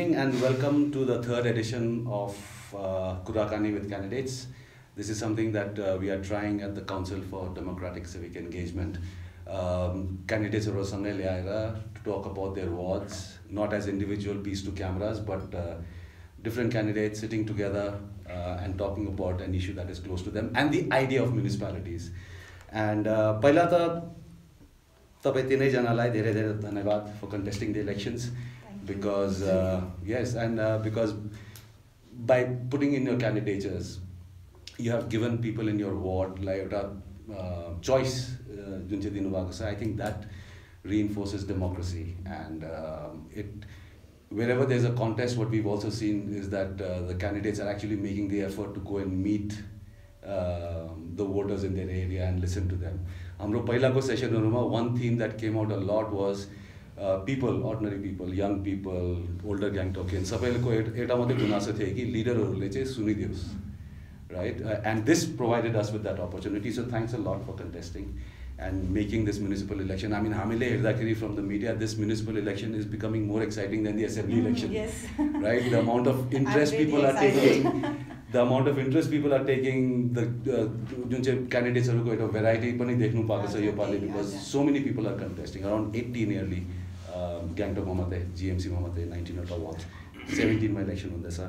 evening and welcome to the third edition of Kura Kaani with candidates. This is something that we are trying at the Council for Democratic Civic Engagement. Candidates are to talk about their wards, not as individual piece to cameras, but different candidates sitting together and talking about an issue that is close to them and the idea of municipalities. And पहिला त तपाईं तीनैजनालाई धेरै धेरै धन्यवाद for contesting the elections. Because yes, and because by putting in your candidatures, you have given people in your ward like a choice. I think that reinforces democracy, and wherever there's a contest, what we've also seen is that the candidates are actually making the effort to go and meet the voters in their area and listen to them. Hamro पहिलाको सेसनहरुमा one theme that came out a lot was people, ordinary people, young people, older Gangtokians, सबैको एउटा मात्रै गुनासो थियो कि लिडरहरुले चाहिँ सुनिदियोस्, right? And this provided us with that opportunity. So thanks a lot for contesting and making this municipal election. I mean, हामीले हेर्दाखेरि from the media, this municipal election is becoming more exciting than the assembly election. Yes. Right? The amount of interest people are taking. The amount of interest people are taking, the candidates are going to variety because so many people are contesting. Around 80 nearly Gangtok Mamate, GMC Mamate, 19 wards, 17 my election on this.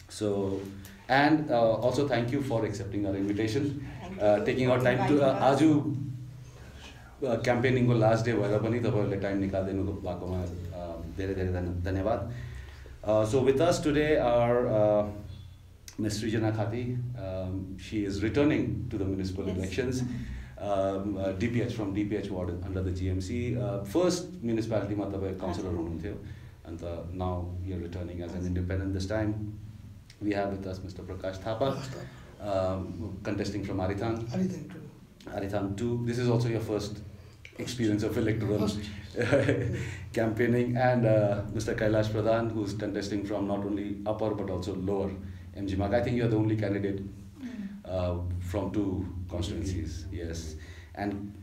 So, and also thank you for accepting our invitation, taking our time to Aju campaigning ko last day bhayera pani tapaharule time nikaldenu bhakoma धेरै धेरै धन्यवाद. So with us today are Ms. Srijana Khati. She is returning to the municipal elections. DPH from DPH ward under the GMC. First municipality ma tapai councillor huनुहुन्थ्यो, and now you're returning as an independent this time. We have with us Mr. Prakash Thapa, contesting from Arithang. Arithang 2. This is also your first experience of electoral campaigning, and Mr. Kailash Pradhan, who's contesting from not only Upper but also Lower MG Marg. I think you're the only candidate from 2 constituencies. Yes, and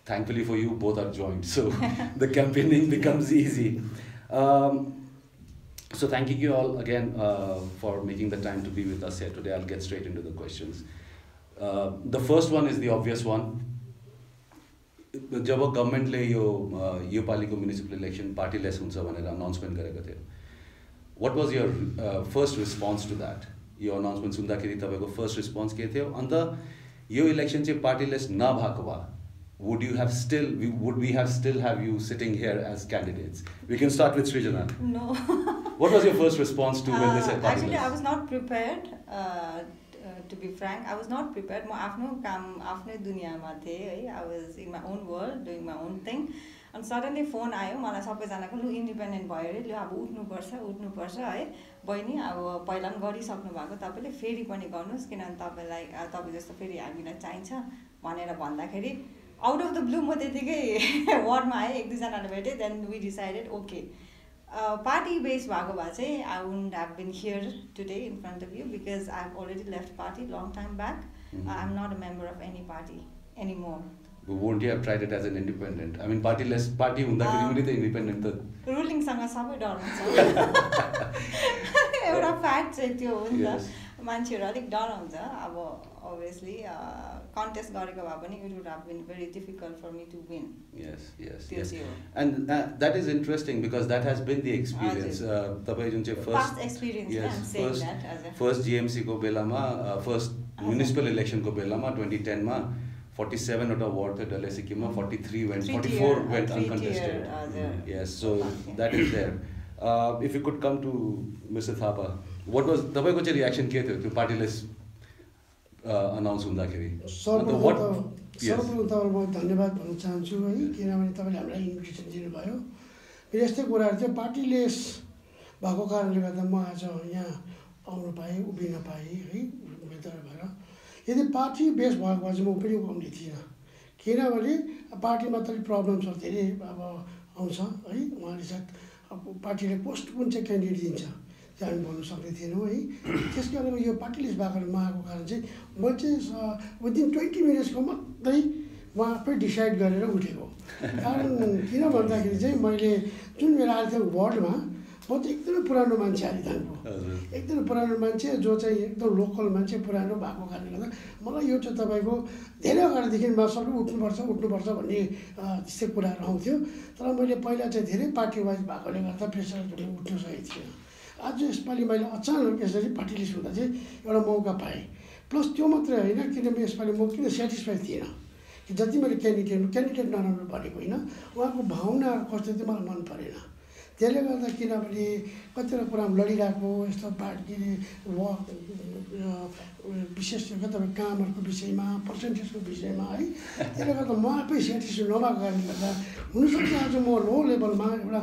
thankfully for you, both are joined, so the campaigning becomes easy. So thanking you all again for making the time to be with us here today. I'll get straight into the questions. The first one is the obvious one. जब गभर्नमेन्टले यो पालिको municipal election पार्टीलेस हुन्छ भनेर announcement गरेको थियो, what was your first response to that? Yo announcement सुन्दाखेरि तपाईको first response के थियो? अन्त यो इलेक्सन चाहिँ पार्टीलेस नभएको भए would we have still have you sitting here as candidates? We can start with Srijana. No. What was your first response to when they said party actually list? I was not prepared, to be frank. I was not prepared. म आफ्नो काम आफ्नै दुनियामा थिएँ है. I was in my own world doing my own thing, and suddenly phone आयो मलाई सबैजनाको, लु इन्डिपेन्डेन्ट भयो रे, लु अब उठ्नुपर्छ है बहिनी, अब पहिला पनि गरिसक्नु भएको, तपाईले फेरि पनि गर्नुस् किनभने तपाईलाई तपाई जस्तो फेरि हामीलाई चाहिन्छ भनेर भन्दाखेरि आउट अफ द ब्लू म त्यतिकै वार्डमा आएँ, एक दुईजनाले भेटेँ. Then we decided okay party based भएको भए चाहिँ I wouldn't have been here today in front of you because I've already left party long time back. I'm not a member of any party anymore. But won't you have tried it as an independent? I mean, party-less party हुँदाखेरि पनि त independent त ruling सँग सबै डर हुन्छ. एउटा fact चाहिँ त्यो हो नि त, मान्छेहरु अलिक डर हुन्छ. अब obviously contest गरेको भए पनि it would have been very difficult for me to win. Yes. And that is interesting because that has been the experience. तपाई जुन चाहिँ past experience, I'm saying that as a first GMC को बेलामा, first municipal election को बेलामा 2010 मा 47 वटा ward थियो डल्ले सिक्किममा, 44 went uncontested. Yes, so that is there. If you could come to Mr. Thapa, what was तपाईको चाहिँ रियाक्सन के थियो त्यो पार्टीलेस अनाउन्स हुँदाखेरि? सर्वप्रथम तपाईँलाई म धन्यवाद भन्न चाहन्छु है, किनभने तपाईँले हामीलाई इन्भिटेसन दिनुभयो. फेरि यस्तै कुराहरू चाहिँ पार्टीलेस भएको कारणले गर्दा म आज यहाँ आउन पाएँ, उभिन पाएँ है उम्मेदवार भएर. यदि पार्टी बेस भएको भए चाहिँ म पनि आउने थिइनँ, किनभने पार्टीमा त प्रब्लम्सहरू धेरै अब आउँछ है. उहाँले सायद अब पार्टीले पोस्टपोन चाहिँ क्यान्डिडेट दिन्छ, त्यो हामी बोल्न सक्ने थिएनौँ है. त्यस कारण यो पार्टीलेस भएको आएको कारण चाहिँ म चाहिँ विदिन 20 मिनट्सको मात्रै म आफै डिसाइड गरेर उठेको. कारण किन भन्दाखेरि चाहिँ मैले जुन मेरो आएको वार्डमा म चाहिँ एकदमै पुरानो मान्छे हरिथाङको एकदमै पुरानो मान्छे जो चाहिँ एकदम लोकल मान्छे पुरानो भएको कारणले गर्दा मलाई यो चाहिँ तपाईँको धेरै अगाडिदेखि सबै उठ्नुपर्छ भन्ने त्यस्तै कुराहरू आउँथ्यो तर मैले पहिला चाहिँ धेरै पार्टी वाइज भएकोले गर्दा प्रेसरले उठ्न सकेको थिएन आज यसपालि मैले अचानक यसरी पार्टी लिस्ट हुँदा चाहिँ एउटा मौका पाएँ प्लस त्यो मात्रै होइन किनभने यसपालि म किन सेटिस्फाइड थिएन कि जति मैले क्यान्डिडेट नराम्रो भनेको होइन उहाँको भावनाहरू कस्तो थियो मलाई मन परेन त्यसले गर्दा किनभने कतिवटा कुरामा लडिरहेको यस्तो पार्टीले विशेष गरेर तपाईँ कामहरूको विषयमा पर्सेन्टेजको विषयमा है त्यसले गर्दा म आफै सेटिस्फाइड नभएको कारणले गर्दा हुनसक्छ आज म लो लेभलमा एउटा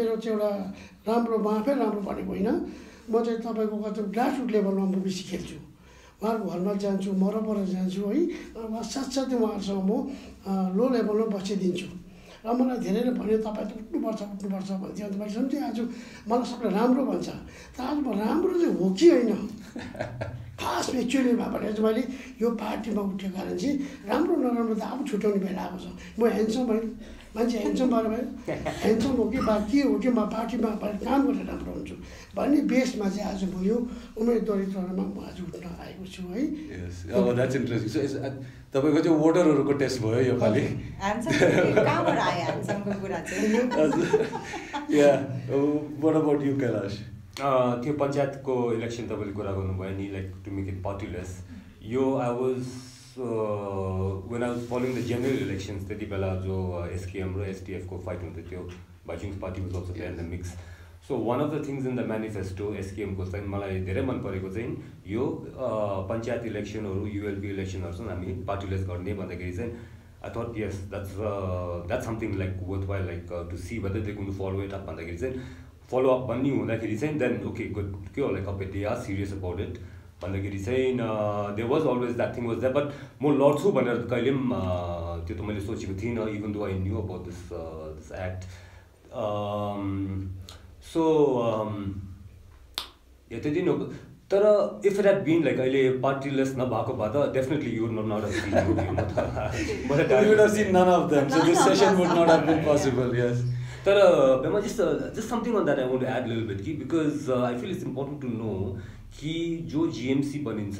मेरो चाहिँ एउटा राम्रो म आफै राम्रो भनेको होइन म चाहिँ तपाईँको कति ग्रासरुट लेभलमा म बेसी खेल्छु उहाँहरूको घरमा जान्छु मरपर जान्छु है साथसाथै उहाँहरूसँग म लो लेभलमा बसिदिन्छु र मलाई धेरैले भन्यो तपाईँ त उठ्नुपर्छ भन्थ्यो अन्त मैले सम्झेँ आज मलाई सबैले राम्रो भन्छ तर आज म राम्रो चाहिँ हो कि होइन खास एक्चुअलीमा भने चाहिँ मैले यो पार्टीमा उठेको कारण चाहिँ राम्रो नराम्रो त अब छुट्याउने बेला आएको छ म ह्यान्डसम होइन मान्छे ह्यान्डसम भएर भयो ह्यान्डसम हो कि के हो कि म पार्टीमा काम गरेर राम्रो हुन्छु भन्ने बेसमा चाहिँ आज म यो उम्मेदवारी चरणमा म आज उठ्न आएको छु है तपाईँको चाहिँ भोटरहरूको टेस्ट भयो यो पालि What about you, Kailash? त्यो पञ्चायतको इलेक्सन तपाईँले कुरा गर्नुभयो नि like to make it partyless यो I was when I was following the general elections त्यति बेला जो SKM र SDF को फाइट हुन्थ्यो त्यो Bhaichung party was also there in the mix so one of the things in the manifesto SKM को चाहिँ मलाई धेरै मन परेको चाहिँ यो पञ्चायत इलेक्सनहरू ULP इलेक्सनहरू हामी पार्टीलेस गर्ने भन्दाखेरि चाहिँ I thought yes that's something like worthwhile like to see whether they're going to follow it up भन्दाखेरि चाहिँ follow up भन्ने हुँदाखेरि चाहिँ then okay good के हो like they are serious about it भन्दाखेरि चाहिँ there was always that thing was there but म लड्छु भनेर कहिले पनि त्यो त मैले सोचेको थिइनँ even though I knew about this act so त्यति नै हो तर if it had been like अहिले पार्टीलेस नभएको भए त definitely you would not have seen it you would have seen none of them so this session would not have been possible yes तर Pema just something on that I want to add a little bit because I feel it's important to know कि जो GMC बनिन्छ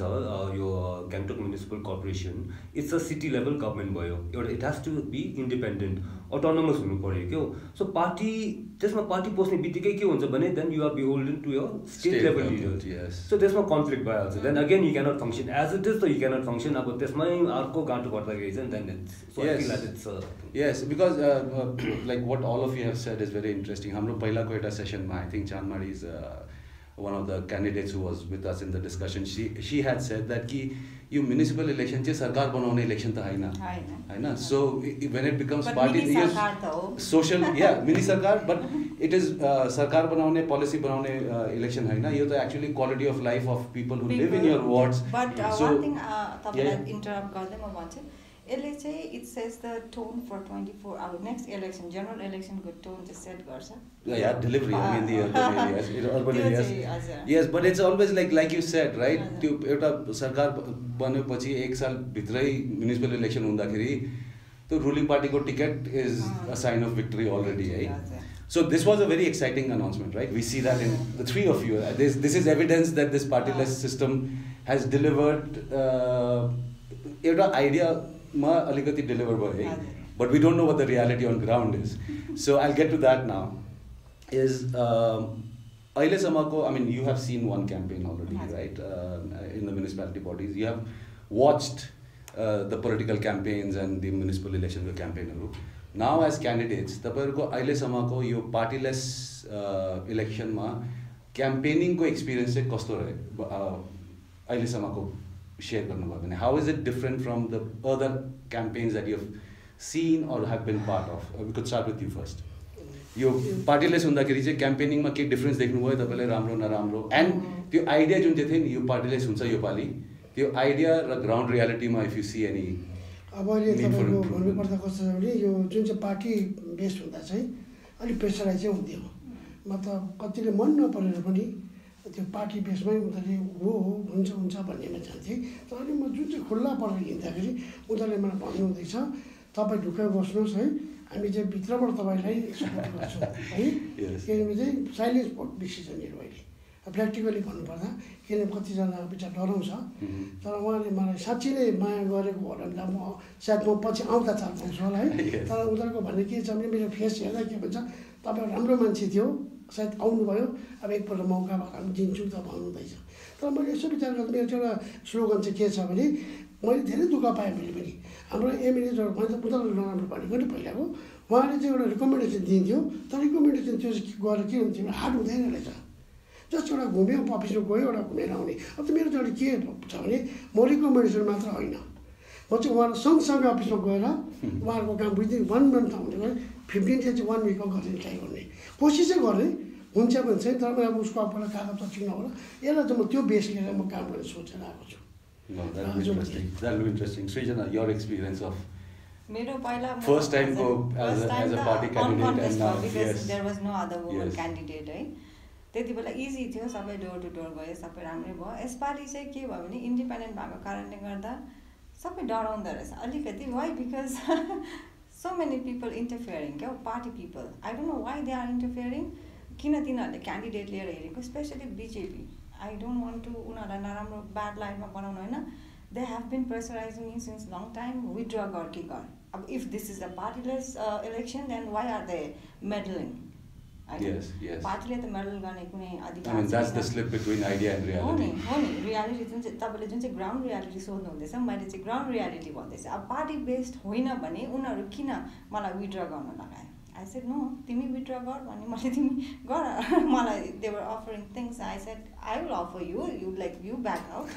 यो Gangtok municipal corporation it's a city level government भयो एउटा it has to be independent autonomous हुनु पर्यो क्या सो party त्यसमा पार्टी पस्ने बित्तिकै के हुन्छ भने then you are beholden to your state level leader so त्यसमा कन्फ्लिक्ट भइहाल्छ then again you cannot function as it is त यु क्यानट फङ्सन अब त्यसमै अर्को गाँटो गर्दाखेरि चाहिँ then it's yes because like what all of you have said is very interesting हाम्रो पहिलाको एउटा सेसनमा I think Chanmari is one of the candidates who was with us in the discussion she had said that कि यो municipal election चाहिँ सरकार बनाउने election त हैन so when it becomes party social mini सरकार but it is सरकार बनाउने policy बनाउने election हैन यो त actually quality of life of people who live in your wards but one thing तपाईलाई interrupt गर्दै म भन्छु यसले चाहिँ it sets the tone for 24 hour next election general election को tone चाहिँ set गर्छ delivery I mean the urban areas yes but it's always like you said right त्यो एउटा सरकार बनेपछि एक साल भित्रै म्युनिसिपल इलेक्सन हुँदाखेरि त्यो रुलिङ पार्टीको ticket is a sign of victory already है so this was a very exciting announcement right we see that in the three of you this is evidence that this partyless system has delivered एउटा idea ma alikati deliver bhayo but we don't know what the reality on ground is so I'll get to that now is aile samako I mean you have seen one campaign already right in the municipality bodies you have watched the political campaigns and the municipal election campaign now as candidates tapaharuko aile samako yo partyless election ma campaigning ko experience चाहिँ कस्तो रह्यो aile samako share garnu bhayo bhane how is it different from the other campaigns that you have seen or have been part of we could start with you first यो पार्टीलेस हुँदाखेरि चाहिँ क्याम्पेनिङमा के difference देख्नुभयो तपाईँले राम्रो नराम्रो एन्ड त्यो idea जुन चाहिँ थियो नि यो पार्टीलेस हुन्छ यो पालि त्यो आइडिया र ग्राउन्ड रियालिटीमा इफ यु सी एनी अब अहिले तपाईँको भन्नुपर्दा कस्तो छ भने यो जुन चाहिँ पार्टी बेस्ड हुँदा चाहिँ अलिक प्रेसराइज चाहिँ हुन्थ्यो मतलब कतिले मन नपरेर पनि त्यो पार्टी बेसमै उनीहरूले हो हुन्छ भन्नेमा जान्थे तर अहिले म जुन चाहिँ खुल्ला परेर हिँड्दाखेरि उनीहरूले मलाई भन्नुहुँदैछ तपाईँ ढुक्कै बस्नुहोस् है, हामी चाहिँ भित्रबाट तपाईँलाई सपोर्ट गर्छौँ है। किनभने चाहिँ साइलेन्स भोट डिसिजनहरू अहिले प्र्याक्टिकली भन्नुपर्दा, किनभने कतिजना बिचार डराउँछ, तर उहाँले मलाई साँच्ची नै माया गरेको हो भने म सायद म पछि आउँदा चाल पाउँछु होला है। तर उनीहरूको भन्ने के छ भने मेरो फेस हेर्दा के भन्छ, तपाईँ राम्रो मान्छे थियो, सायद आउनुभयो, अब एकपल्ट मौका भएर हामी दिन्छु त भन्नुहुँदैछ। तर मैले यसो विचार गर्दा मेरो एउटा स्लोगन चाहिँ के छ भने, मैले धेरै दुःख पाएँ मैले पनि। हाम्रो एमएलएजहरू मैले त उनीहरूलाई नराम्रो भनेको नि पहिलाको, उहाँले चाहिँ एउटा रिकमेन्डेसन दिन्थ्यो, तर रिकमेन्डेसन त्यो चाहिँ गएर के हुन्थ्यो हार्ड हुँदैन रहेछ। जस्ट एउटा घुम्यो, अफिसमा गयो, एउटा घुमेर आउने। अब त मेरो चाहिँ के छ भने म रिकमेन्डेसन मात्र होइन, म चाहिँ उहाँहरू सँगसँगै अफिसमा गएर उहाँहरूको काम विदिन 1 मन्थ आउने गएँ, 15 डेज चाहिँ 1 विकमा गर्ने ट्राई गर्ने, कोसिस चाहिँ गर्ने हुन्छ भने चाहिँ। तर अब उसको अब कागज ठिक नहोला, यसलाई चाहिँ म त्यो बेस लिएर म काम गर्ने सोचेर आएको छु। That will be interesting. Srijana, your experience of मेरो पहिला first time go as a party candidate and now because there was no other woman candidate है। त्यति बेला इजी थियो, सबै डोर टु डोर गयो, सबै राम्रै भयो। यसपालि चाहिँ के भयो भने इन्डिपेन्डेन्ट भएको कारणले गर्दा सबै डराउँदो रहेछ अलिकति। Why because so many people interfering, क्या party people, I don't know why they are interfering. किन तिनीहरूले क्यान्डिडेट लिएर हेरेको, especially BJP. I don't want to उनीहरूलाई नराम्रो ब्याड लाइटमा बनाउनु होइन। They have been pressurising me since long time, withdraw गर कि गर। अब if this is a partyless election then why are they meddling? पार्टीले त मेडल गर्ने कुनै अधिकार छैन। That's the slip between idea and reality. हो नि रियालिटी जुन चाहिँ तपाईँले जुन चाहिँ ग्राउन्ड रियालिटी सोध्नु हुँदैछ, मैले चाहिँ ग्राउन्ड रियालिटी भन्दैछु। अब पार्टी बेस्ड होइन भने उनीहरू किन मलाई विथड्र गर्न लगायो? आई सेड नो, तिमी विथड्र गर भने मैले तिमी गर। मलाई they were offering things, I said I will offer you, you like you back out.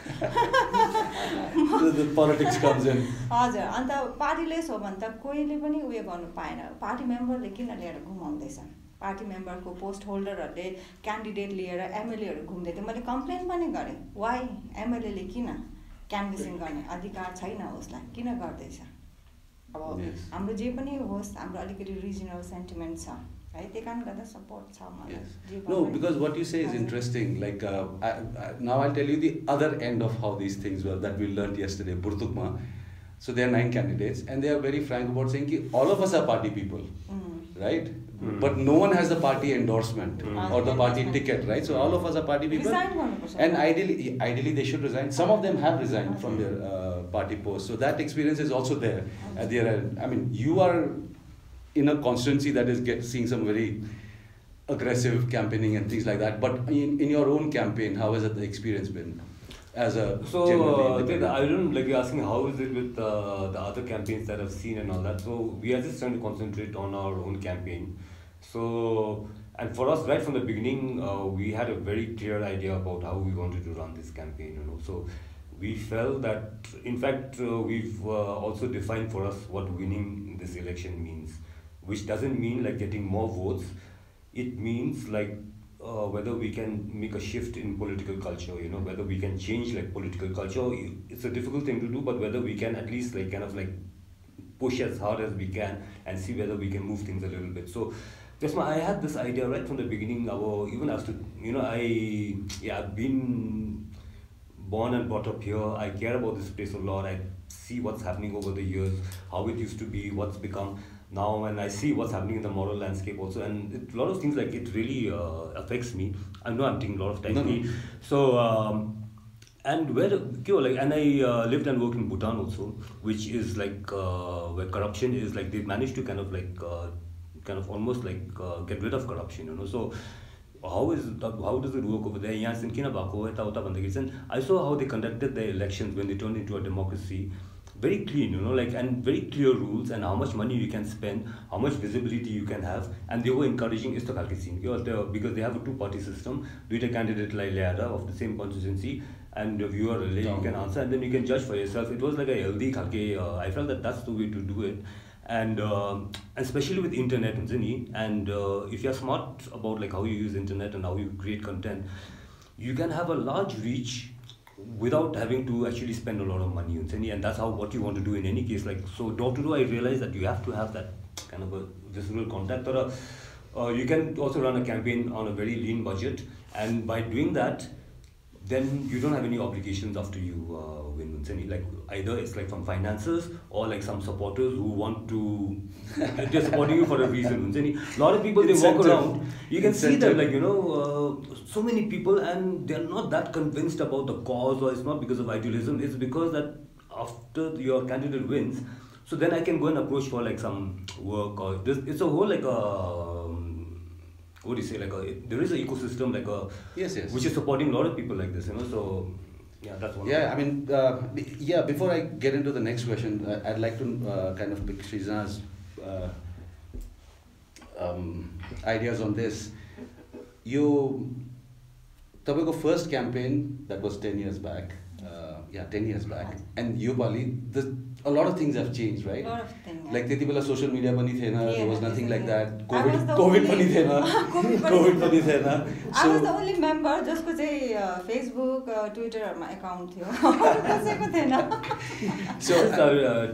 The politics comes in. हजुर, अन्त पार्टीलेस हो भने त कोहीले पनि उयो गर्नु पाएन। पार्टी मेम्बरले किन लिएर घुमाउँदैछ? पार्टी मेम्बरको पोस्ट होल्डरहरूले क्यान्डिडेट लिएर एमएलएहरू घुम्दै थियो। मैले कम्प्लेन पनि गरेँ, वाइ एमएलएले किन क्यान्भेसिङ गर्ने अधिकार छैन उसलाई, किन गर्दैछ? अब हाम्रो जे पनि होस्, हाम्रो अलिकति रिजनल सेन्टिमेन्ट छ है, त्यही कारण गर्दा सपोर्ट छ मलाई। No, because what you say is interesting. Like now I'll tell you the other end of how these things were that we learned yesterday, Burtukma. So there are 9 candidates and they are very frank about saying ki all of us are party people, right? But no one has the party endorsement or the party ticket, right? So all of us are party people. And ideally they should resign. Some of them have resigned from their party post. So that experience is also there. I mean, you are in a constituency that is seeing some very aggressive campaigning and things like that. But in your own campaign, how has the experience been? As a I don't like you're asking how is it with the other campaigns that I've seen and all that. So we are just trying to concentrate on our own campaign. So, and for us right from the beginning, we had a very clear idea about how we wanted to run this campaign. So we felt that, in fact, we've also defined for us what winning this election means, which doesn't mean like getting more votes. It means like whether we can make a shift in political culture, whether we can change like political culture. It's a difficult thing to do, but whether we can at least like kind of like push as hard as we can and see whether we can move things a little bit. So just I had this idea right from the beginning. Even as to I've been born and brought up here. I care about this place a lot. I see what's happening over the years, how it used to be, what's become now, and I see what's happening in the moral landscape also, and a lot of things like it really affects me. I know I'm taking a lot of time. So and and I lived and worked in Bhutan also, which is like where corruption is like they've managed to kind of almost like get rid of corruption, So how does it work over there? And I saw how they conducted their elections when they turned into a democracy. Very clean, and very clear rules and how much money you can spend, how much visibility you can have, and they were encouraging because they have a 2-party system. Do it a candidate like Leada of the same constituency, and the viewer you can answer, and then you can judge for yourself. It was like a healthy I felt that that's the way to do it, and especially with internet and if you're smart about like how you use internet and how you create content, you can have a large reach without having to actually spend a lot of money, and that's what you want to do in any case. Like so, door to door, I realized that you have to have that kind of a visceral contact. Or you can also run a campaign on a very lean budget, and by doing that, then you don't have any obligations after you win. Like either it's like from finances or like some supporters who want to, they're supporting you for a reason. A lot of people, they walk around, you can see them like, so many people, and they're not that convinced about the cause, or it's not because of idealism, it's because that after your candidate wins, so then I can go and approach for like some work, or this, it's a whole like what do you say, like there is an ecosystem like yes, which is supporting a lot of people like this, so yeah, that's one. Yeah, I mean, before I get into the next question, I'd like to kind of pick Srijana's ideas on this. तपाईँको first campaign, that was 10 years back. 10 years back. And Yopali, a lot of things have changed, right? A lot of things. Like त्यति बेला social media पनि थिएन, there was nothing like that. COVID पनि थिएन. COVID पनि थिएन. I was the only member जसको चाहिँ Facebook, Twitter मा account थियो. कसैको थिएन. So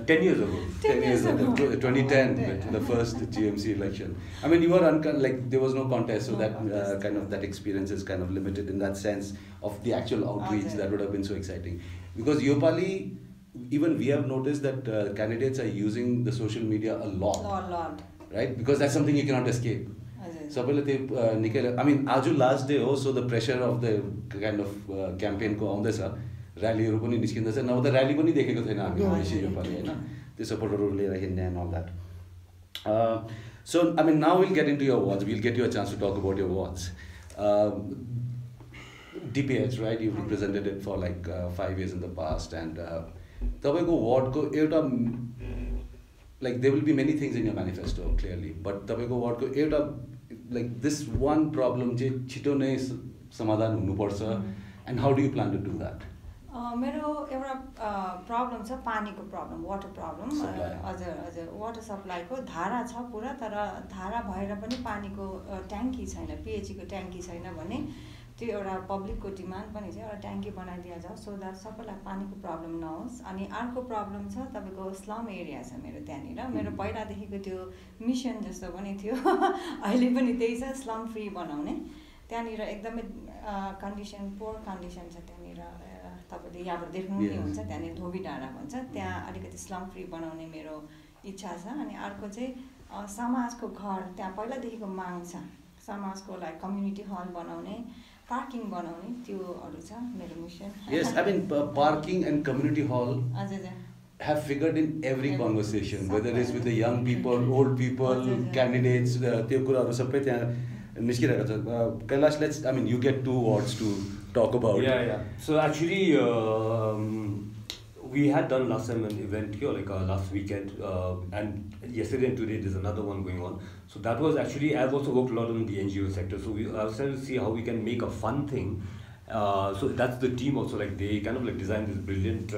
10 years ago. 10 years ago. 2010, the first GMC election. I mean, you were like there was no contest, so that kind of that experience is kind of limited in that sense of the actual outreach. That would have been so exciting. Because Yopali, even we have noticed that candidates are using the social media a lot. Right? Because that's something you cannot escape. So, I mean, Aju last day also the pressure of the kind of campaign ko aउँदैछ, rally पनि निस्किँदैछ, now the rally पनि देखेको छैन हामी योपालि हैन, त्यो supporterहरु लिएर हिँड्ने and all that. So, I mean, now we'll get into your wards. We'll get you a chance to talk about your wards. DPH, right? You've represented it for like 5 years in the past, and तपाईको ward को एउटा, like there will be many things in your manifesto clearly, but तपाईको ward को एउटा, like this one problem चाहिँ छिटो नै समाधान हुनुपर्छ, and how do you plan to do that? मेरो एउटा प्रब्लम छ, पानीको प्रब्लम, वाटर प्रब्लम. हजुर वाटर सप्लाईको धारा छ पुरा, तर धारा भएर पनि पानीको ट्याङ्की छैन, पिएचईको ट्याङ्की छैन भने त्यो एउटा पब्लिकको डिमान्ड पनि छ, एउटा ट्याङ्की बनाइदिया जाओस् सो द्याट सबैलाई पानीको प्रब्लम नहोस्. अनि अर्को प्रब्लम छ तपाईँको स्लम एरिया छ मेरो त्यहाँनिर. मेरो पहिलादेखिको त्यो मिसन जस्तो पनि थियो, अहिले पनि त्यही छ, स्लम फ्री बनाउने. त्यहाँनिर एकदमै कन्डिसन, पोर कन्डिसन छ त्यहाँनिर. तपाईँले यहाँबाट देख्नु नै हुन्छ, त्यहाँनिर धोबी डाँडा भन्छ, त्यहाँ अलिकति स्लम फ्री बनाउने मेरो इच्छा छ. अनि अर्को चाहिँ समाजको घर, त्यहाँ पहिलादेखिको माग छ, समाजको लागि कम्युनिटी हल बनाउने, पार्किङ बनाउने, त्योहरू छ मेरो mission. Yes, I mean parking and community hall have figured in every conversation, whether it's with the young people, old people, candidates, त्यो कुराहरू सबै त्यहाँ निस्किरहेको छ. Kailash, let's, I mean, you get 2 wards to talk about. Yeah. So actually, we had done last time an event here, like last weekend, and yesterday and today there's another one going on. So that was actually, I've also worked a lot on the NGO sector, so I was trying to see how we can make a fun thing. So that's the team also, like they kind of like designed this brilliant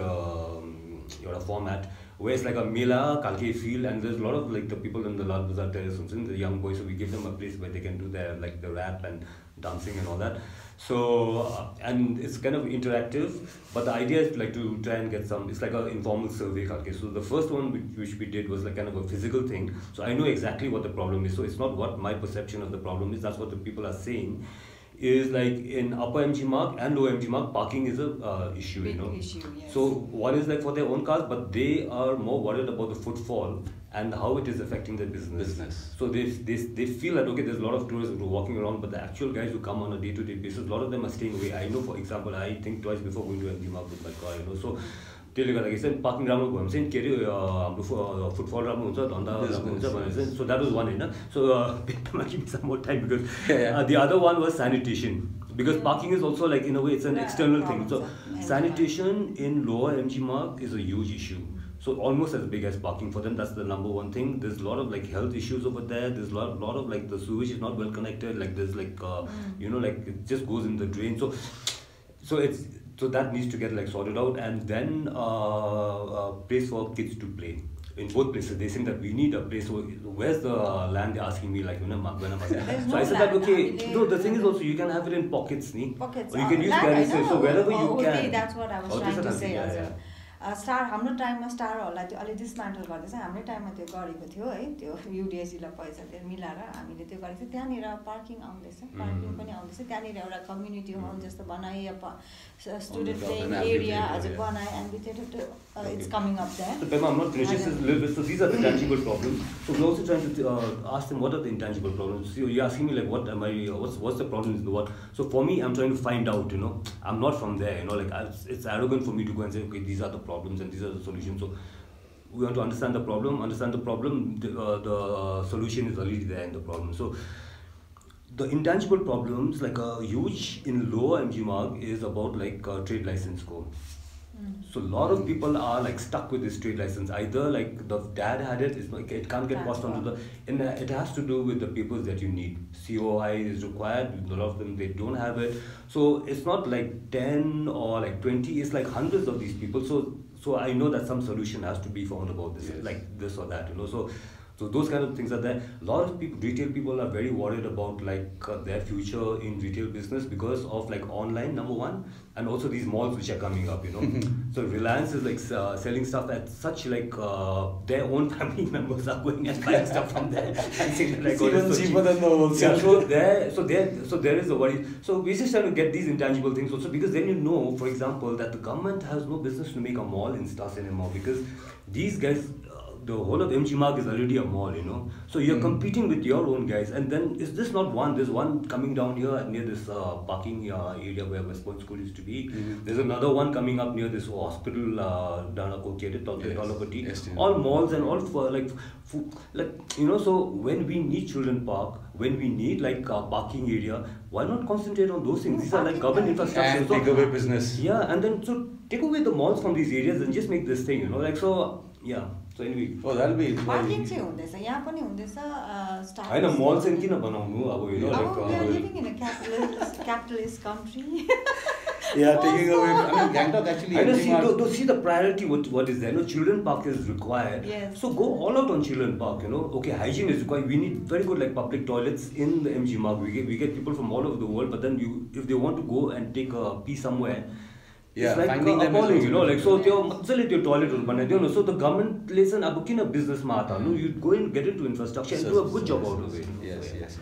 format where it's like a mela, kalke field, and there's a lot of like the people in the Lal Bazaar terrace, the young boys, so we give them a place where they can do their like the rap and dancing and all that. So and it's kind of interactive, but the idea is like to try and get some, it's like an informal survey. Okay, so the first one which we did was like kind of a physical thing, so I know exactly what the problem is. So it's not what my perception of the problem is, that's what the people are saying. Is like in Upper MG Marg and Lower MG Marg, parking is a issue, big issue, yes. So one is like for their own cars, but they are more worried about the footfall and how it is affecting their business. So they feel that okay, there's a lot of tourists who are walking around, but the actual guys who come on a day-to-day basis, a lot of them are staying away. I know, for example, I think twice before going to MG Marg with my car, so त्यसले गर्दाखेरि चाहिँ parking राम्रो भयो भने चाहिँ के अरे हाम्रो फुटफल राम्रो हुन्छ, धन्दा राम्रो हुन्छ भनेर चाहिँ. So that was one, so give me some more time, because the other one was sanitation, because parking is also like in a way it's an external thing. So sanitation in Lower MG Marg is a huge issue. So almost as big as parking for them. That's the number one thing. There's a lot of like health issues over there. There's a lot of like the sewage is not well connected. Like there's like like it just goes in the drain. So that needs to get like sorted out, and then a place for kids to play. In both places, they think that we need a place. So where's the land? They're asking me like when I'm so I said that okay. No, the thing is also you can have it in pockets, Pockets. Or you can use garages. So wherever you can. That's what I was trying to say. Star हाम्रो टाइममा स्टारहरूलाई त्यो अलि dismantle गर्दैछ हाम्रै टाइममा त्यो गरेको थियो है त्यो युडिएसीलाई पैसा दिएर मिलाएर हामीले त्यो गरेको थियो त्यहाँनिर पार्किङ आउँदैछ पार्किङ पनि आउँदैछ त्यहाँनिर एउटा कम्युनिटी हल जस्तो बनाए स्टुडेन्ट प्लेइङ एरिया हजुर बनाए end it's coming up there. So, Pema, I'm not finished. Just a little bit. So these are the tangible problems. So we're also trying to ask them what are the intangible problems. So you're asking me like what am I? What's the problems? What? So for me, I'm trying to find out. I'm not from there. Like it's arrogant for me to go and say, okay, these are the problems and these are the solutions. So we want to understand the problem. The solution is already there in the problem. So the intangible problems, like a huge in lower MG Marg, is about like trade license code. So a lot of people are like stuck with this trade license. Either like the dad had it, it's like it can't get passed on to the, and it has to do with the papers that you need. COI is required. A lot of them they don't have it. So it's not like 10 or like 20. It's like hundreds of these people. So I know that some solution has to be found about this, yes. Like this or that. So those kind of things are there. A lot of people, retail people are very worried about like their future in retail business because of like online, number one, and also these malls which are coming up, So Reliance is like selling stuff at such like their own family members are going and buying stuff from there and saying like, even cheaper than the wholesale. So there is a worry. So we're just trying to get these intangible things also because then for example, that the government has no business to make a mall in Stas anymore because these guys. The whole of MG Marg is already a mall, So you're competing with your own guys. And then is this not one? There's one coming down here near this parking area where West Point School used to be. There's another one coming up near this hospital down yes. All malls and all for like so when we need children park, when we need like parking area, why not concentrate on those things? These are like government infrastructure. And take away business. Yeah, and then so take away the malls from these areas and just make this thing, yeah. So anyway. Oh, that'll be. Parking चाहिँ हुँदैछ यहाँ पनि हुँदैछ हैन मल चाहिँ किन बनाउनु अब we are living in a capitalist country. Yeah, taking away. I mean, Gangtok actually. I see the priority. What is there? Children park is required. Yes. So go all out on children park. Okay, hygiene is required. We need very good like public toilets in the MG Marg. We get people from all over the world. But then if they want to go and take a pee somewhere. Yeah, it's like finding them appalling, like so त्यो toilet बनाइदियो so the government lays an अब किन business मा आता you go and get into infrastructure and do a good job out of it. Yes.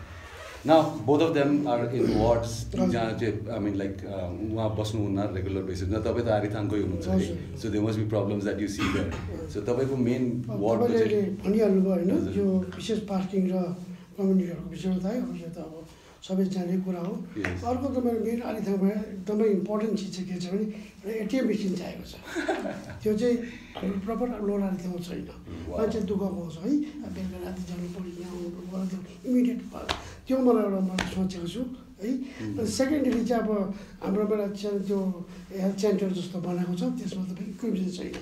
Now both of them are in wards. I mean like वहाँ बस्नु हुन्न regular basis. न तपाईं त आरिथाङकै हुनुहुन्छ so there must be problems that you see there. So तपाईको main ward तपाईले भनिहाल्नु भयो हैन यो विशेष पार्किङ र कम्युनिटीहरुको विषयमा थाहा हो यो त अब सबै जाने कुरा हो अर्को त मेरो मेन आरिथाङमा एकदमै इम्पोर्टेन्ट चिज चाहिँ के छ भने एटिएम मेसिन चाहिएको छ त्यो चाहिँ हाम्रो प्रपर लोड आरिथाङमा छैन मान्छे दुःख पाउँछ है बेलुका राति जानु पर्यो यहाँ आउनु पर्यो इमिडिएट त्यो मैले सोचेको छु है अनि सेकेन्डली चाहिँ अब हाम्रोबाट त्यो हेल्थ सेन्टर जस्तो बनाएको छ त्यसमा त इक्विपमेन्ट छैन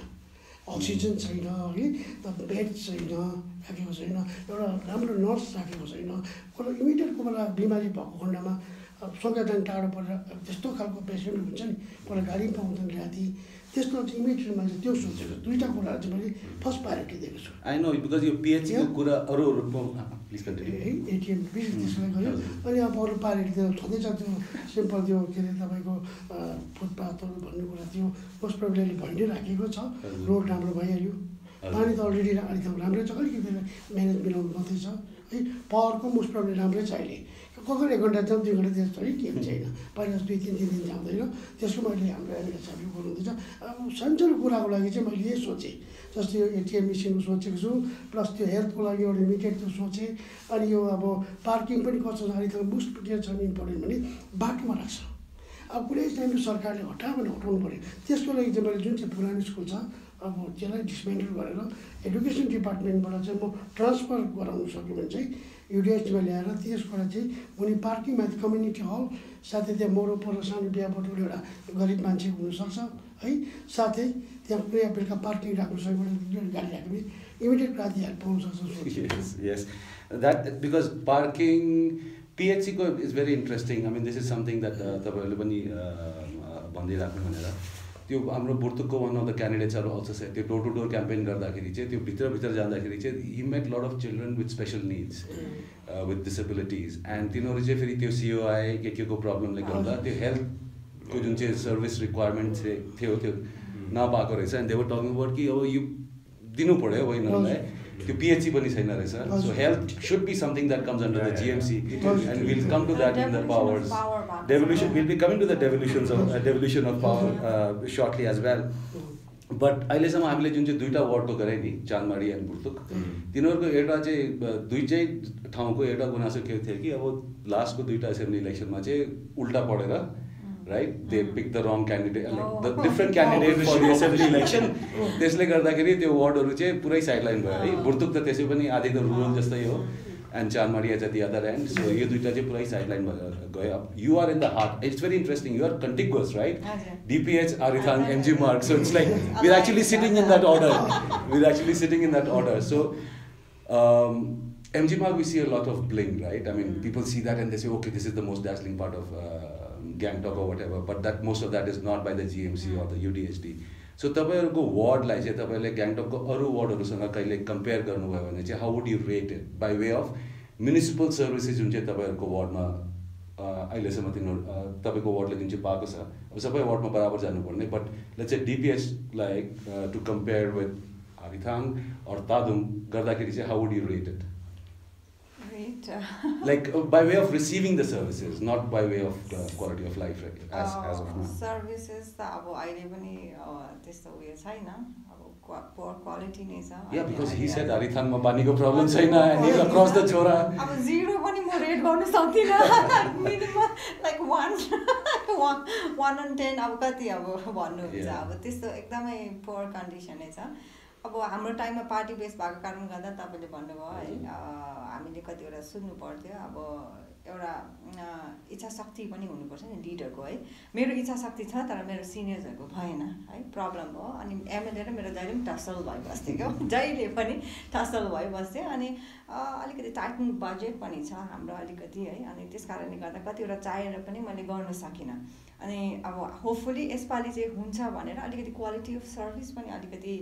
अक्सिजन छैन है बेड छैन राखेको छैन एउटा राम्रो नर्स राखेको छैन कोही इमिडिएट कोही बेला बिमारी भएको खण्डमा सङ्घादान टाढो परेर त्यस्तो खालको पेसेन्ट हुन्छ नि कोही गाडी पाउँदैन राति त्यस्तो चाहिँ इमिडिएट मैले त्यो सोचेको दुईवटा कुराहरू चाहिँ मैले फर्स्ट प्रायोरिटी दिएको छु I know because yo PHC को कुरा अरू प्लिज कन्टिन्यू है एटिएम बिस त्यसलाई गर्यो अनि अब अरू प्रायोरिटी त छँदैछ त्यो सिम्पल त्यो के अरे तपाईँको फुटपाथहरू भन्ने कुरा त्यो मोस्ट प्रोब्लेमले भइ नै राखेको छ रोड राम्रो भइहाल्यो पानी त अलरेडी अलिक राम्रै छ अलिकति म्यानेज मिलाउनु मात्रै छ है पावरको मोस्ट प्रोब्लम राम्रै छ अहिले कहिले 1 घन्टा जाउँ 2 घन्टा त्यस्तो है के छैन पहिला 2-3 दिन जाँदैन त्यसको मैले हाम्रो एमएलए साहबले बोल्नुहुँदैछ अब सानसानो कुराको लागि चाहिँ मैले यही सोचेँ जस्तै यो एटिएम मेसिनको सोचेको छु प्लस त्यो हेल्थको लागि एउटा इमिडिएट त्यो सोचेँ अनि यो अब पार्किङ पनि कस्तो छ त मोस्ट के छ इम्पोर्टेन्ट भने बाटोमा राख्छ अब कुनै टाइममा सरकारले हटाउनु पर्यो त्यसको लागि चाहिँ मैले जुन चाहिँ पुरानो स्कुल छ अब त्यसलाई डिसमेन्टल गरेर एडुकेसन डिपार्टमेन्टबाट चाहिँ म ट्रान्सफर गराउन सक्यो भने चाहिँ युडिएचमा ल्याएर त्यसबाट चाहिँ उनी पार्किङमाथि कम्युनिटी हल साथै त्यहाँ मरो परो सानो बिहाबटुल एउटा गरिब मान्छे हुनसक्छ है साथै त्यहाँ कुनै बेलुका पार्किङ राख्नु सक्यो भने गाडी राख्यो भने इमिडिएट राति हेल्प पाउन सक्छ yes that because parking PHC को is very interesting. I mean this is something that तपाईहरुले पनि भन्दै राख्नु भनेर त्यो हाम्रो बुर्तुकको one of the candidates are also said त्यो door to door campaign गर्दाखेरि चाहिँ त्यो भित्र जाँदाखेरि चाहिँ he met lot of children with special needs with disabilities and तिनीहरु चाहिँ फेरि त्यो COI के को प्रब्लमले गर्दा त्यो हेल्थ को जुन चाहिँ सर्भिस रिक्वायरमेन्ट थियो त्यो नपाएको रहेछ and they were talking about कि अब यो दिनु पर्यो हो यिनीहरूलाई त्यो पिएचसी पनि छैन रहेछ so health should be something that comes under the GMC and will come to that in the powers devolution will be coming to the devolution of power certainly as well but अहिलेसम्म हामीले जुन चाहिँ दुईवटा वार्डको गरे नि Chandmari end Burtuk तिनीहरूको एउटा चाहिँ दुईटै ठाउँको एउटा गुनासो के थियो कि अब लास्टको दुईवटा एसेम्ब्ली इलेक्सनमा चाहिँ उल्टा पढेर right they picked the wrong candidate like the different candidate for the assembly election त्यसले गर्दाखेरि त्यो वार्डहरु चाहिँ पुरै साइडलाइन भयो है बुर्तुक त त्यसै पनि आधी त रुरल जस्तै हो and Chandmari at the other end so यो दुईटा चाहिँ पुरै साइडलाइन गयो you are in the heart it's very interesting you are contiguous right DPH Arithang MG Marg so it's like we're actually sitting in that order so MG Marg we see a lot of bling right I mean people see that and they say okay this is the most dazzling part of Gangtok or whatever but that most of that is not by the GMC or the UDHD so तपाईहरुको वार्डलाई चाहिँ तपाईले गान्तोकको अरु वार्डहरुसँग कहिले compare गर्नुभयो भने चाहिँ how would you rate it by way of municipal services जुन चाहिँ तपाईहरुको वार्डमा अहिलेसम्म तपाईको वार्डले जुन चाहिँ पाएको छ अब सबै वार्डमा बराबर जानुपर्ने but let's say DPH like to compare with Arithang or Tadung गर्दाखेरि चाहिँ how would you rate it like by way of receiving the services not by way of quality of life as of now services ta abo aile pani testo uyo chaina abo poor quality nei cha yeah because he said Arithang ma pani ko problem chaina and he's across the chora abo zero pani mo rate garnu sakina minimum like 1 on 10 abo kati abo भन्नु हुन्छ abo testo एकदमै poor condition nei cha अब हाम्रो टाइममा party base भएको कारणले गर्दा तपाईले भन्नुभयो है हामीले कतिवटा सुन्नु पर्थ्यो अब एउटा इच्छा शक्ति पनि हुनुपर्छ नि लिडरको है मेरो इच्छा शक्ति छ तर मेरो सिनियर्सहरुको भएन है प्रब्लम हो अनि एमएलए र मेरो जहिले पनि टसल भइबस्थ्यो के जहिले पनि टसल भइबस्थ्यो अनि अलिकति टाइटन बजेट पनि छ हाम्रो अलिकति है अनि त्यसकारणले गर्दा कतिवटा चाहेर पनि मैले गर्न सकिन अनि अब होपफुली यसपालि चाहिँ हुन्छ भनेर अलिकति क्वालिटी अफ सर्भिस पनि अलिकति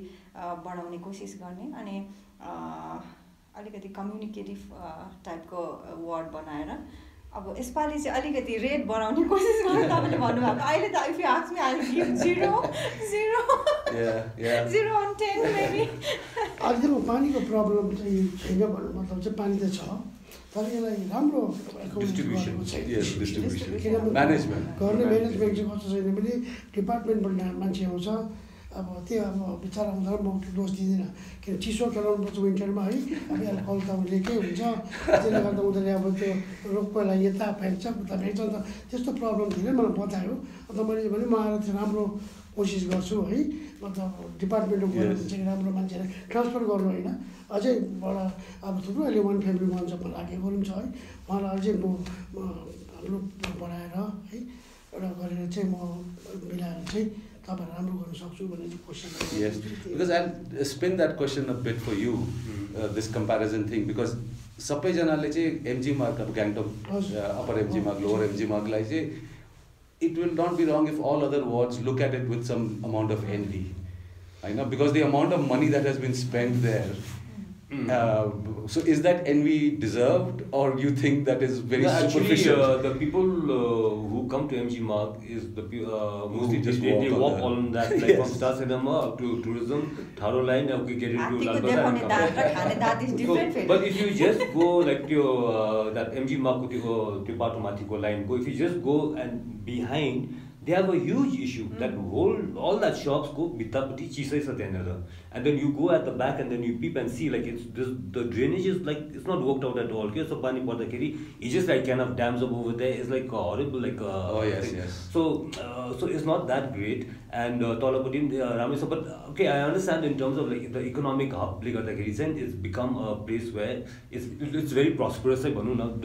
बढाउने कोसिस गर्ने अनि अलिकति कम्युनिकेटिभ टाइपको वर्ड बनाएर अब यसपालि चाहिँ अलिकति रेट बढाउने कोसिस गर्नु तपाईले भन्नुभएको अहिले त if you ask me I will give 0 on 10 maybe अहिले पानीको प्रब्लम चाहिँ छैन भन्नु मतलब चाहिँ पानी त छ तर यसलाई राम्रो डिस्ट्रिब्युसन म्यानेजमेन्ट गर्ने म्यानेजमेन्ट चाहिँ कस्तो छैन भने डिपार्टमेन्टबाट मान्छे आउँछ अब त्यो अब बिचारा हुँदा म दोष दिँदिनँ किन चिसो खेलाउनुपर्छ विन्टरमा है अब यसलाई कल त लेकै हुन्छ त्यसले गर्दा उनीहरूले अब त्यो रोगलाई यता फ्याँक्छ उता फ्याँक्छ अन्त त्यस्तो प्रब्लम धेरै मलाई बतायो अन्त मैले भने म आएर चाहिँ राम्रो कोसिस गर्छु है मतलब डिपार्टमेन्टमा गएर चाहिँ राम्रो मान्छेलाई ट्रान्सफर गर्नु होइन अझै बडा अब थुप्रो अहिले 1 फेब्रुअरी मन्थसम्म लागेको पनि छ है उहाँलाई अझै म हाम्रो बढाएर है एउटा गरेर चाहिँ म मिलाएर चाहिँ तपाईहरु राम्रो गर्न सक्छु भन्ने चाहिँ question yes because I'll spin that question a bit for you this comparison thing because सबै जनाले चाहिँ MG Marg अब गान्तोक अपर MG Marg lower MG Marg लाई चाहिँ it will not be wrong if all other wards look at it with some amount of envy I know because the amount of money that has been spent there so is that envy deserved or you think that is very superficial? Actually, the people who come to MG Marg is the mostly they walk on that like from Star Cinema up to tourism, Tharo line, we get into Lalbazar. But if you just go like to that MG Marg to Patomatiko line, if you just go and behind, they have a huge issue that all that shops go bitapati chisai sa tenera and then you go at the back and then you peep and see like it's this, the drainage is like it's not worked out at all okay so pani parda keri it's just like kind of dams up over there it's like horrible like oh yes so it's not that great and Tolapati Ramesa but okay I understand in terms of like the economic hub it's become a place where it's very prosperous like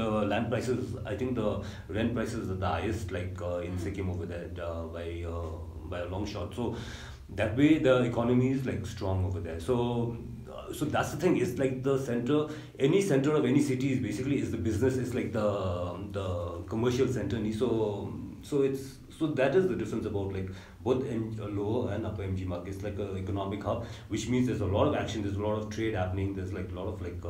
the land prices I think the rent prices are the highest like in Sikkim over there by a long shot so that way the economy is like strong over there so that's the thing it's like the center any center of any city is basically is the business is like the commercial center so that is the difference about like both lower and upper MG Marg it's like an economic hub which means there's a lot of action there's a lot of trade happening there's like a lot of like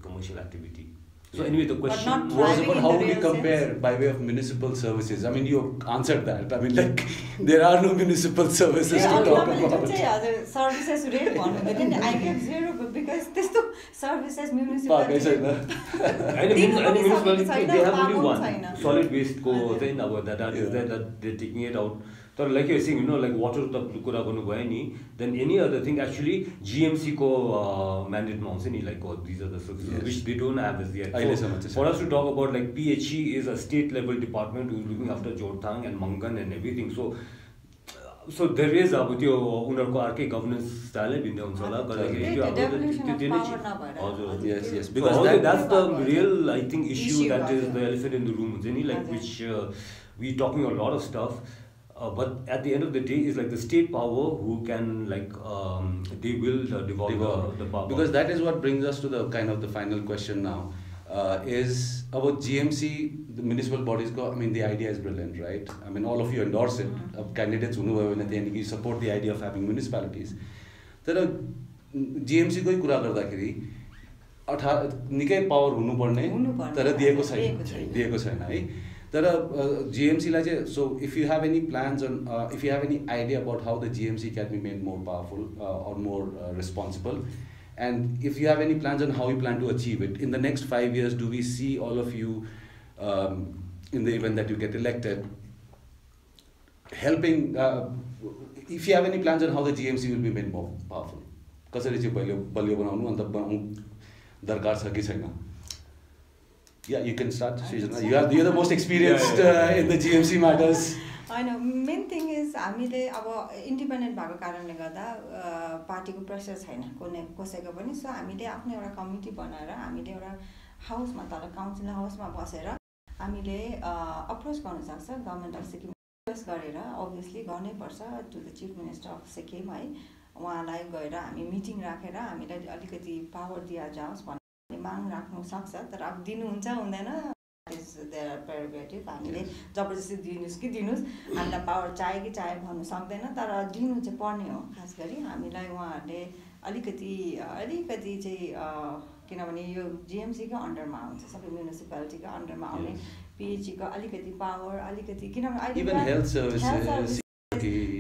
commercial activity So anyway, the question not was thriving about in how the we real compare sense. by way of municipal services. I mean, you answered that. I mean, like, there are no municipal services to talk about. Services rate भन्नु I gave 0 because त्यस्तो services पाएकै municipality छैन. And municipality, छैन, they have only पाएको one छैन. solid waste को चाहिँ अब that is Yeah. there that they're taking it out. So like you're saying, like water the कुरा गर्नु भयो नि, then any other thing actually GMC को mandate मा आउँछ नि, like these are the services Yes. which they don't have as yet. अहिलेसम्म So चाहिँ for us to talk about like PHE is a state level department who is looking after Jorthang and Mangan and everything. So there is अब त्यो उनीहरूको अर्कै governance स्टाइलै भिन्न हुन्छ होला गर्दाखेरि त्यो अब Yes, because because that's the real I think issue that is हजुर. the elephant in the room हुन्छ नि, like हजुर. which we talking a lot of stuff, but at the end of the day is like the state power who can like they will devolve the power. Because that is what brings us to the kind of the final question now, is about GMC, the municipal bodies go. I mean, the idea is brilliant, right? I mean, all of you endorse it. Candidates who you support the idea of having municipalities. तर GMC कोही कुरा गर्दाखेरि निकै power हुनुपर्ने तर दिएको छैन है. तर GMC लाई चाहिँ, so if you have any plans on if you have any idea about how the GMC can be made more powerful or more responsible, and if you have any plans on how you plan to achieve it in the next 5 years, do we see all of you in the event that you get elected helping, if you have any plans on how the GMC will be made more powerful, कसरी चाहिँ बलियो बनाउनु अन्त दरकार छ कि छैन? Yeah, you can start, Srijana. You're the most experienced in the GMC matters. I know. Main thing is हामीले अब इन्डिपेन्डेन्ट भएको कारणले गर्दा पार्टीको प्रेसर छैन कसैको पनि. सो हामीले आफ्नो एउटा कमिटी बनाएर हामीले एउटा हाउसमा तल काउन्सिल हाउसमा बसेर हामीले अप्रोच गर्न सक्छ गभर्नमेन्ट अफ सिक्किम रिक्वेस्ट गरेर अभियसली गर्नै पर्छ to the chief minister of Sikkim है. उहाँलाई गएर हामी मिटिङ राखेर हामीलाई अलिकति पावर दिया जाओस् भन्ने माग राख्नु सक्छ. तर अब दिनुहुन्छ हुँदैन इज देयर प्रेरोगेटिभ. हामीले जबरजस्ती दिनुहोस् कि दिनुहोस्, हामीलाई पावर चाहियो कि चाहियो भन्नु सक्दैन, तर दिनु चाहिँ पर्ने हो. खास गरी हामीलाई उहाँहरूले अलिकति चाहिँ किनभने यो जिएमसीको अन्डरमा आउँछ, सबै म्युनिसिपालिटीको अन्डरमा आउने पिएचईको अलिकति पावर अलिकति किनभने even health services,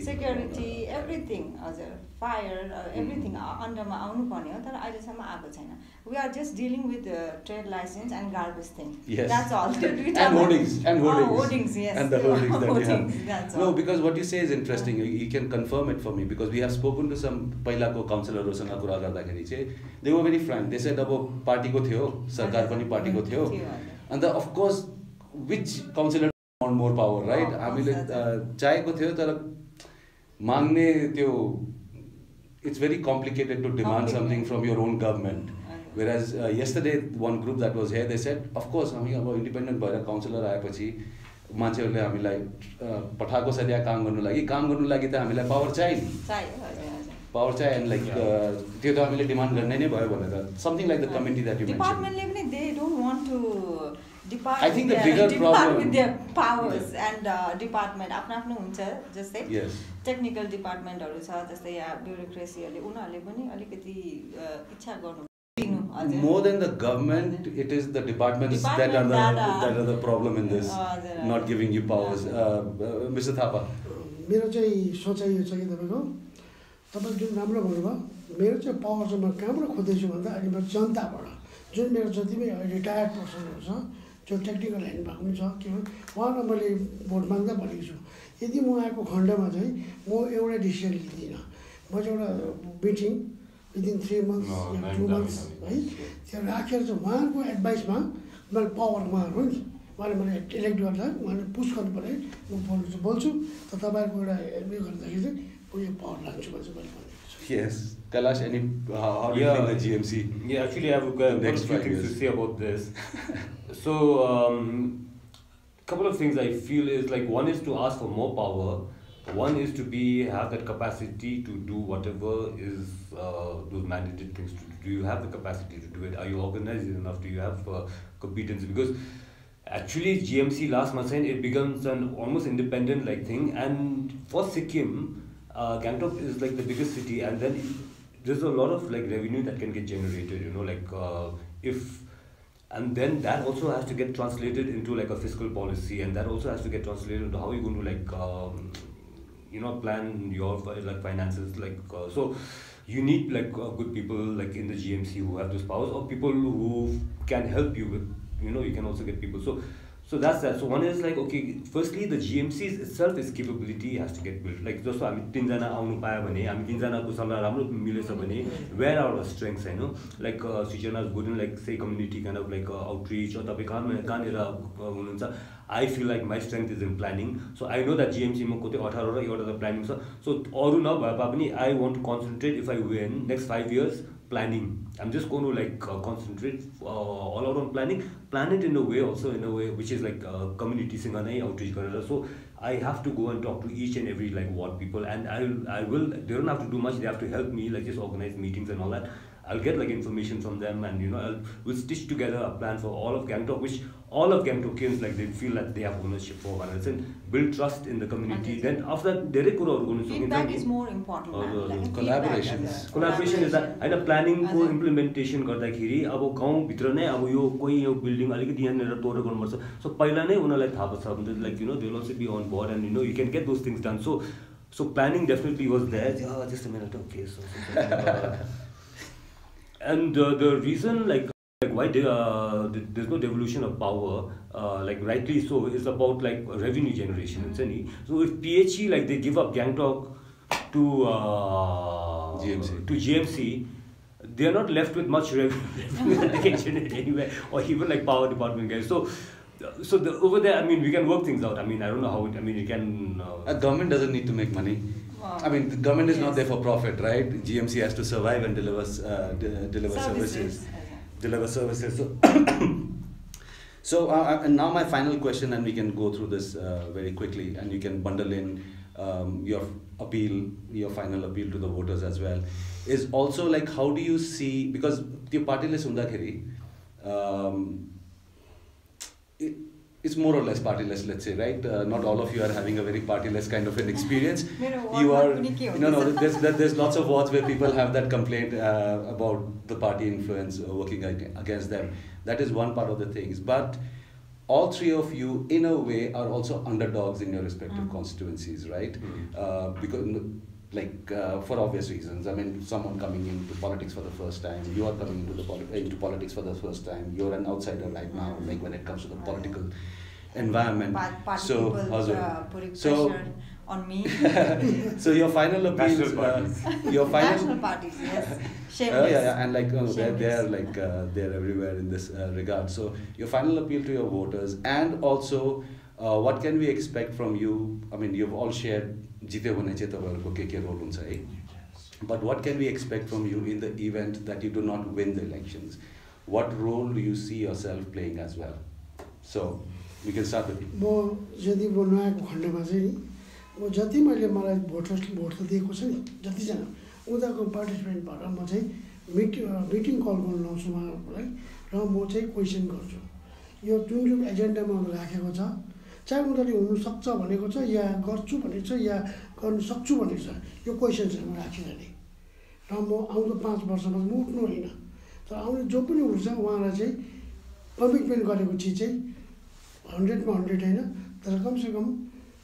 security everything हजुर फायर everything अन्डरमा आउनुपर्ने हो. तर अहिलेसम्म आएको छैन. We are just dealing with trade license and garbage thing. Yes. That's all. And hoardings. Hoardings, yes. And the hoardings that we have. That's No, all. because what you say is interesting. You can confirm it for me because we have spoken to some पहिलाको काउन्सिलरहरूसँग कुरा गर्दाखेरि चाहिँ they were very frank. They said अब पार्टीको थियो, सरकार पनि पार्टीको थियो. And of course, which councillor want more power, right? हामीले चाहेको थियो तर माग्ने त्यो it's very complicated to demand something from your own government. Whereas yesterday one group that was here, they said of course हामी अब independent भएर counsellor आएपछि मान्छेहरूले हामीलाई पठाएको छ त्यहाँ काम गर्नु लागि त हामीलाई पावर चाहियो. Power चाहियो and like त्यो त हामीले डिमान्ड गर्ने नै भयो भनेर something like the committee that you mentioned. Departmentले पनि they don't want to depart. I think the bigger problem with their powers and department आफ्नो हुन्छ. जस्तै टेक्निकल डिपार्टमेन्टहरू छ, जस्तै यहाँ ब्युरोक्रेसीहरूले उनीहरूले पनि अलिकति इच्छा गर्नु. More than the government, it is the departments that are the problem in this, not giving you powers. Mr. Thapa. मेरो चाहिँ सोचाइ यो छ कि तपाईले जुन राम्रो भन्नुभयो, मेरो चाहिँ पावर चाहिँ म कहाँबाट खोज्दैछु भन्दा अहिले म जनताबाट जुन मेरो जति पनि रिटायर्ड पर्सनहरू छ जो टेक्निकल लाइन भएको पनि छ के उहाँलाई मैले भोट माग्दा भनेको छु यदि म आएको खण्डमा चाहिँ म एउटा डिसिजन लिँदिनँ. म चाहिँ एउटा मिटिङ विदिन 3 months या 2 months है त्यो राखेर चाहिँ उहाँको एडभाइसमा मैले पावर उहाँहरू नि उहाँले मैले इलेक्ट गर्दा उहाँले पुस गर्नु पऱ्यो म बोल्छु त तपाईँहरूको एउटा उयो गर्दाखेरि चाहिँ यो पावर लान्छु भने चाहिँ मैले भनेको छु. Yes. Kailash, how do you think the GMC? Yeah, actually I have got a few things to say about this. So, couple of things I feel is like one is to ask for more power. One is to have that capacity to do whatever is those mandated things to do. Do you have the capacity to do it? Are you organized enough? Do you have competence? Because actually GMC last month it becomes an almost independent like thing, and for Sikkim, Gangtok is like the biggest city, and then there's a lot of like revenue that can get generated. Like if and then that also has to get translated into like a fiscal policy, and that also has to get translated into how you're going to like plan your like finances, so you need like good people like in the GMC who have those powers, or people who can help you with, you can also get people. So that's that. So one is like, okay, firstly the GMCs itself, its capability has to get built. Like just I mean, tinjana aunu paya bhane, हामी tinjana ko sallah ramro milecha bhane, where are our strengths, like Srijana is good in like say community kind of like outreach, or tapai kahanera hununcha. I feel like my strength is in planning. So I know that GMC ma kote 18 ra एउटा planning छ. So अरु नभए पनि I want to concentrate, if I win next 5 years, planning. I'm just going to like concentrate all out on planning, plan it in a way which is like community singa outreach garera. So I have to go and talk to each and every like ward people, and I will they don't have to do much, they have to help me like just organize meetings and all that. I'll get like information from them, and we'll stitch together a plan for all of Gangtok, which all of Gangtokians like they feel that they have ownership for, and build trust in the community. Then after that, feedback is more important. Collaboration is that, and planning को implementation गर्दाखेरि अब गाउँ भित्र नै अब यो कोही यो building अलिकति यहाँनेर तोड गर्नुपर्छ, सो पहिला नै उनीलाई थाहा छ भने like they'll also be on board, and you can get those things done. So planning definitely was there. Just a minute, okay. And the reason like why there's no devolution of power, like rightly so, is about like revenue generation. So if PHE like they give up Gangtok to GMC, they are not left with much revenue that they can generate anywhere, or even like power department guys. So over there, I mean, we can work things out. I mean, I don't know how it. I mean, you can. A government doesn't need to make money. I mean, the government is not there for profit, right? GMC has to survive and deliver services. Deliver services. So and now my final question, and we can go through this very quickly, and you can bundle in your final appeal to the voters as well, is also like, how do you see, because the partyless hundakheri, it's more or less partyless, let's say, right? Not all of you are having a very partyless kind of an experience. You are, there's lots of wards where people have that complaint about the party influence working against them. That is one part of the things. But all three of you, in a way, are also underdogs in your respective constituencies, right? Because, for obvious reasons. I mean, someone coming into politics for the first time, you are coming into politics for the first time, you're an outsider right now, like when it comes to the political environment. So, putting pressure on me. So your final appeal, national parties, yes. And like they're everywhere in this regard. So your final appeal to your voters, and also what can we expect from you? I mean, you've all shared role, but what can we expect from you in the event that you do not win the elections? What role do you see yourself playing as well? So we can start with you. म जति मैले मलाई vote त दिएको छ नि, जतिजना उनीहरूको पार्टिसिपेन्ट भएर म चाहिँ मिटिङ कल गर्न लाउँछु उहाँहरूलाई, र म चाहिँ क्वेसन गर्छु यो जुन एजेन्डामा उनीहरूले राखेको छ, चाहे उनीहरूले हुनसक्छ भनेको छ या गर्छु भनेको छ या गर्न सक्छु भनेको छ, यो क्वेसन्सहरू राखिरहने, र म आउँदो 5 वर्षमा म उठ्नु होइन, तर आउने जो पनि उठ्छ उहाँलाई चाहिँ कमिटमेन्ट गरेको चिज चाहिँ 100 मा 100 होइन, तर कमसेकम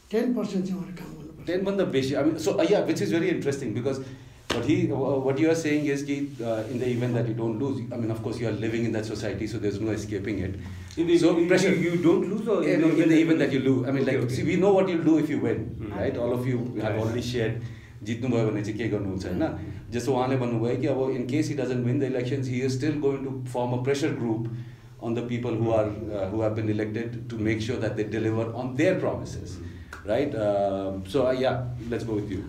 10% चाहिँ उहाँले काम गर्नुपर्छ। 10 भन्दा बेसी, I mean, so which is very interesting, because what you are saying is that in the event that you don't lose, I mean, of course you are living in that society, so there's no escaping it. Pressure, you don't lose, or in the event that you lose, I mean, see, we know what you'll do if you win, right? All of you have already shared. जित्नु भयो भने चाहिँ के गर्नुहुन्छ हैन, जस्तो उहाँले भन्नुभयो कि अब in case he doesn't win the elections, he is still going to form a pressure group on the people who have been elected to make sure that they deliver on their promises, right? So let's go with you.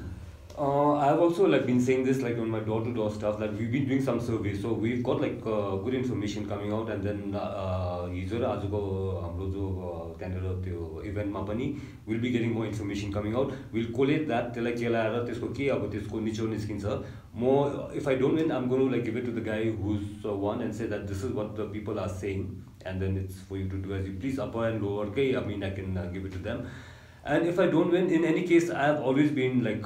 I've also been saying this on my door-to-door stuff, that we've been doing some surveys, so we've got good information coming out, and then hijo र आजको हाम्रो जो त्यहाँनिर त्यो इभेन्टमा पनि we'll be getting more information coming out. We'll collate that, त्यसलाई केलाएर त्यसको के अब त्यसको निचोड निस्किन्छ. More, if I don't win, I'm going to give it to the guy who's won and say that this is what the people are saying, and then it's for you to do as you please, upper and lower. Okay, I mean, I can give it to them. And if I don't win, in any case, I have always been like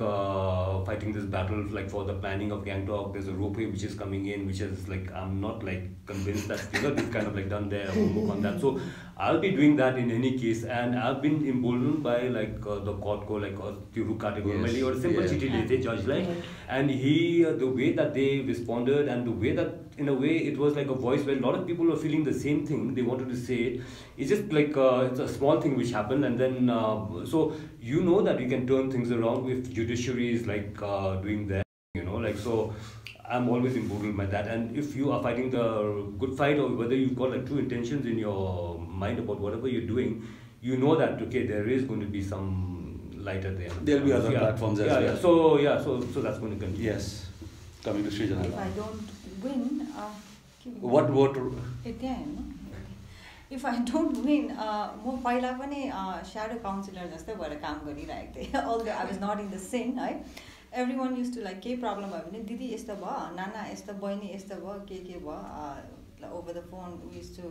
fighting this battle like for the planning of Gangtok. There's a ropeway which is coming in, which is like I'm not like convinced that it's kind of like done there. I won't work on that. So I'll be doing that in any case. And I've been emboldened by like the court ko like Kura Kaani or simple chithi judge like, and the way that they responded and the way that in a way it was like a voice where a lot of people were feeling the same thing. They wanted to say it. It's just like it's a small thing which happened, and then so you know that you can turn things around if judiciary is like doing that, like so. I'm always emboldened by that, and if you are fighting the good fight or whether you've got like true intentions in your mind about whatever you're doing, you know that okay, there is going to be some light at the end. There'll be other platforms as well. So that's going to continue. Yes, coming to Srijana. If I don't win, what vote? If I don't win, म पहिला पनि shadow counselor जस्तै भएर काम गरिरहेको थिएँ. Although I was not in the scene, है. Everyone used to like के problem भयो भने दिदी यस्तो भयो, नाना यस्तो, बहिनी यस्तो भयो, के भयो, over the phone we used to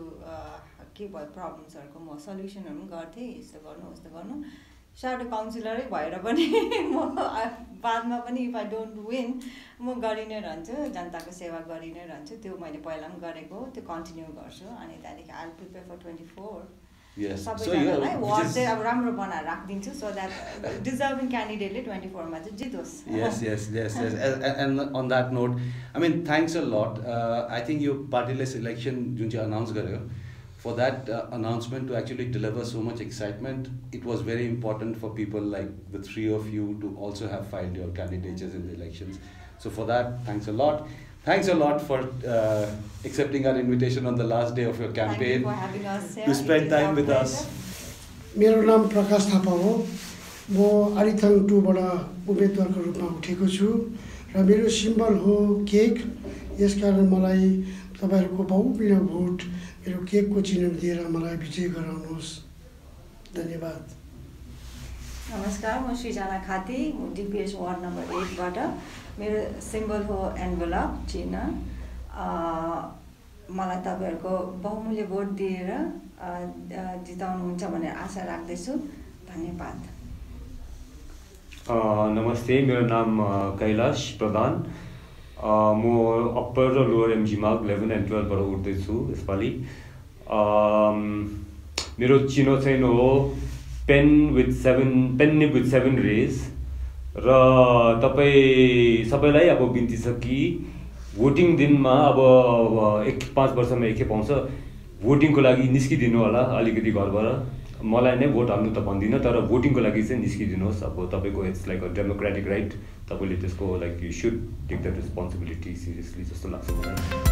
के भयो problemsहरुको म solutionहरु पनि गर्थे, यस्तो गर्नु उस्तो गर्नु. Shadow counselor भएर पनि म बादमा पनि if I don't win म गरि नै रहन्छु, जनताको सेवा गरि नै रहन्छु. त्यो मैले पहिला पनि गरेको, त्यो कन्टिन्यू गर्छु अनि त्यहाँदेखि I'll prepare for 24. Yes. सबैजनालाई वार्ड चाहिँ अब राम्रो बनाएर राखिदिन्छु so that deserving candidate ले 24 मा चाहिँ जितोस्. Yes. And on that note, I mean, thanks a lot. I think your partyless election जुन चाहिँ announce गर्यो, for that announcement to actually deliver so much excitement, it was very important for people like the three of you to also have filed your candidatures in the elections. So for that, thanks a lot. Thanks a lot for accepting our invitation on the last day of your campaign. Thank you for having us here. To spend time with us. मेरो नाम प्रकाश थापा हो. म अरिथाङ 2 बाट उम्मेदवारको रूपमा उठेको छु र मेरो symbol हो केक. यसकारण मलाई तपाईहरुको बहुमूल्य भोट मेरो केकको चिन्ह दिएर मलाई विजय गराउनुहोस्. धन्यवाद. नमस्कार, म सृजना खाती, म DPH वार्ड नम्बर 8 बाट. मेरो सिम्बल हो एन्भलप चिन्ह. मलाई तपाईहरुको बहुमूल्य भोट दिएर जिताउनुहुन्छ भन्ने आशा राख्दैछु. धन्यवाद. नमस्ते, मेरो नाम कैलाश प्रधान. म upper raw lower MG Marg 11 and 12 बाट उठ्दैछु यसपालि. मेरो चिन्ह चाहिँ हो pen nib with 7 rays. र तपाई सबैलाई अब बिन्ती छ कि भोटिङ दिनमा अब 5 वर्षमा एकखेप आउँछ, भोटिङको लागि निस्किदिनु होला अलिकति घरबाट. मलाई नै भोट हाल्नु त भन्दिनँ, तर भोटिङको लागि चाहिँ निस्किदिनुहोस्. अब तपाईको it's like a democratic right. तपाईले त्यसको like you should take that responsibility seriously जस्तो लाग्छ मलाई.